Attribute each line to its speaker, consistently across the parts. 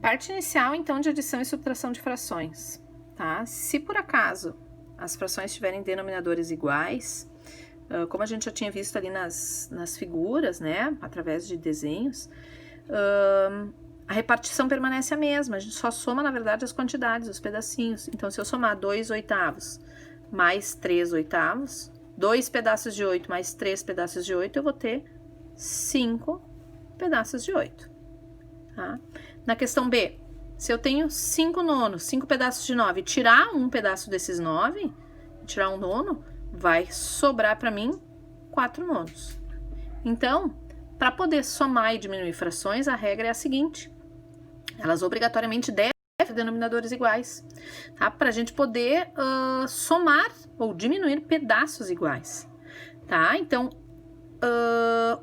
Speaker 1: Parte inicial, então, de adição e subtração de frações, tá? Se por acaso as frações tiverem denominadores iguais, como a gente já tinha visto ali nas figuras, né, através de desenhos, a repartição permanece a mesma, a gente só soma, na verdade, as quantidades, os pedacinhos. Então, se eu somar 2 oitavos mais 3 oitavos, 2 pedaços de 8 mais 3 pedaços de 8, eu vou ter 5 pedaços de 8, tá? Na questão B, se eu tenho 5 nonos, 5 pedaços de 9, tirar um pedaço desses 9, tirar um nono, vai sobrar para mim 4 nonos. Então, para poder somar e diminuir frações, a regra é a seguinte: elas obrigatoriamente devem ter denominadores iguais, tá? Para a gente poder somar ou diminuir pedaços iguais, tá? Então,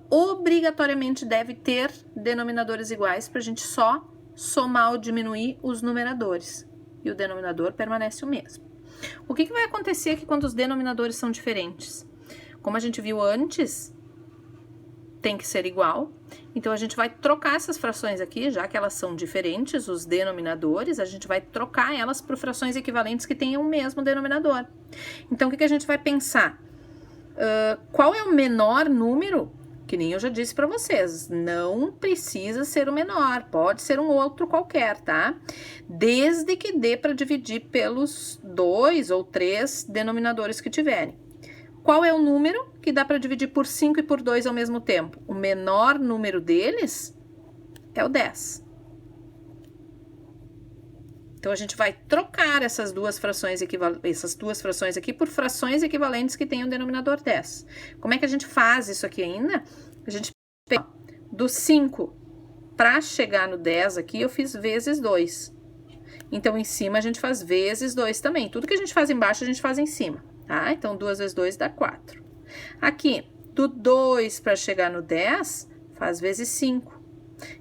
Speaker 1: obrigatoriamente deve ter denominadores iguais para a gente só somar ou diminuir os numeradores, e o denominador permanece o mesmo. O que vai acontecer aqui quando os denominadores são diferentes? Como a gente viu antes, tem que ser igual, então a gente vai trocar essas frações aqui, já que elas são diferentes, os denominadores, a gente vai trocar elas por frações equivalentes que tenham o mesmo denominador. Então, o que a gente vai pensar? Qual é o menor número? Que nem eu já disse para vocês, não precisa ser o menor, pode ser um outro qualquer, tá? Desde que dê para dividir pelos 2 ou 3 denominadores que tiverem. Qual é o número que dá para dividir por 5 e por 2 ao mesmo tempo? O menor número deles é o 10. Então, a gente vai trocar essas duas frações aqui por frações equivalentes que tenham o denominador 10. Como é que a gente faz isso aqui ainda? A gente pega do 5 para chegar no 10 aqui, eu fiz vezes 2. Então, em cima a gente faz vezes 2 também. Tudo que a gente faz embaixo, a gente faz em cima, tá? Então, 2 vezes 2 dá 4. Aqui, do 2 para chegar no 10, faz vezes 5.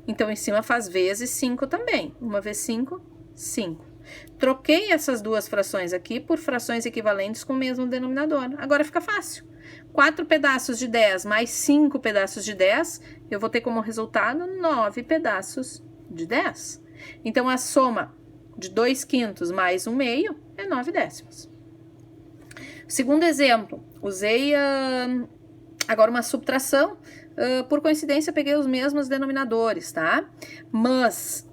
Speaker 1: Então, em cima faz vezes 5 também. 1 vezes 5, 5. Troquei essas duas frações aqui por frações equivalentes com o mesmo denominador. Agora fica fácil. 4 pedaços de 10 mais 5 pedaços de 10, eu vou ter como resultado 9 pedaços de 10. Então, a soma de 2 quintos mais 1 meio é 9 décimos. Segundo exemplo, usei agora uma subtração. Por coincidência, peguei os mesmos denominadores, tá? Mas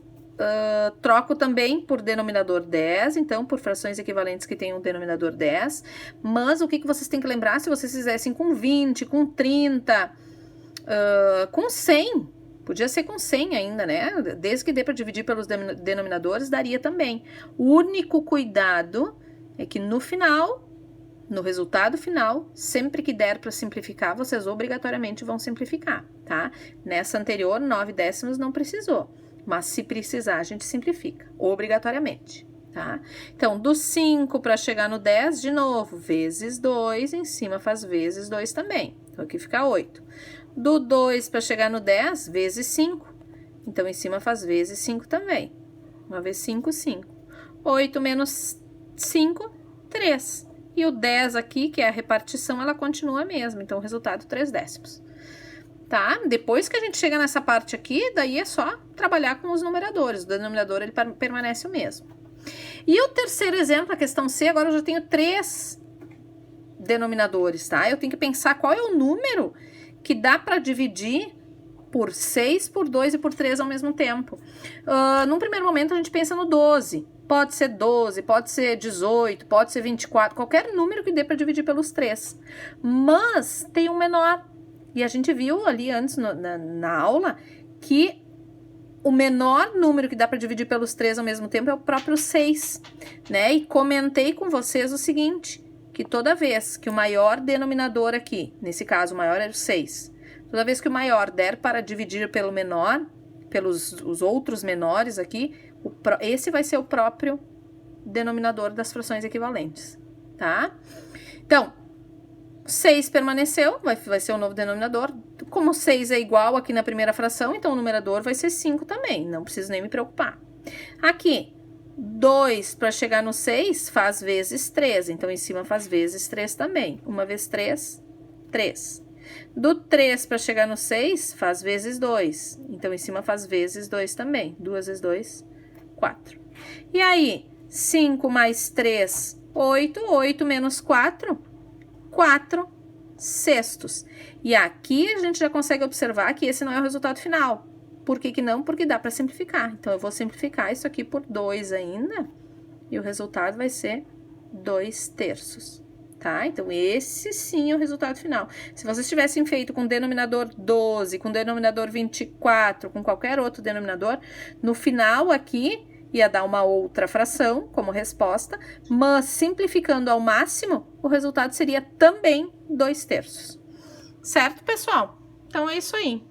Speaker 1: troco também por denominador 10, então por frações equivalentes que tenham um denominador 10. Mas o que vocês têm que lembrar, se vocês fizessem com 20, com 30, com 100, podia ser com 100 ainda, né? Desde que dê para dividir pelos denominadores, daria também. O único cuidado é que no final, no resultado final, sempre que der para simplificar, vocês obrigatoriamente vão simplificar, tá? Nessa anterior, 9 décimos não precisou, mas se precisar, a gente simplifica, obrigatoriamente, tá? Então, do 5 para chegar no 10, de novo, vezes 2, em cima faz vezes 2 também, então aqui fica 8. Do 2 para chegar no 10, vezes 5, então em cima faz vezes 5 também. 1 vezes 5, 5. 8 menos 5, 3. E o 10 aqui, que é a repartição, ela continua a mesma. Então, o resultado, 3 décimos. Tá? Depois que a gente chega nessa parte aqui, daí é só trabalhar com os numeradores. O denominador, ele permanece o mesmo. E o terceiro exemplo, a questão C, agora eu já tenho 3 denominadores, tá? Eu tenho que pensar qual é o número que dá para dividir por 6, por 2 e por 3 ao mesmo tempo. Num primeiro momento, a gente pensa no 12. Pode ser 12, pode ser 18, pode ser 24, qualquer número que dê para dividir pelos 3. Mas tem um menor. E a gente viu ali antes na aula que o menor número que dá para dividir pelos 3 ao mesmo tempo é o próprio 6, né? E comentei com vocês o seguinte, que toda vez que o maior denominador aqui, nesse caso o maior era o 6, toda vez que o maior der para dividir pelo menor, pelos os outros menores aqui, esse vai ser o próprio denominador das frações equivalentes, tá? Então, 6 permaneceu, vai ser o novo denominador. Como 6 é igual aqui na primeira fração, então o numerador vai ser 5 também, não preciso nem me preocupar. Aqui, 2 para chegar no 6 faz vezes 3, então em cima faz vezes 3 também. 1 vezes 3, 3. Do 3 para chegar no 6 faz vezes 2, então em cima faz vezes 2 também. 2 vezes 2, 4. E aí, 5 mais 3, 8. 8 menos 4, 4 sextos. E aqui a gente já consegue observar que esse não é o resultado final. Por que que não? Porque dá para simplificar. Então, eu vou simplificar isso aqui por 2 ainda. E o resultado vai ser 2 terços. Tá? Então, esse sim é o resultado final. Se vocês tivessem feito com denominador 12, com denominador 24, com qualquer outro denominador, no final aqui ia dar uma outra fração como resposta, mas simplificando ao máximo, o resultado seria também 2 terços. Certo, pessoal? Então, é isso aí.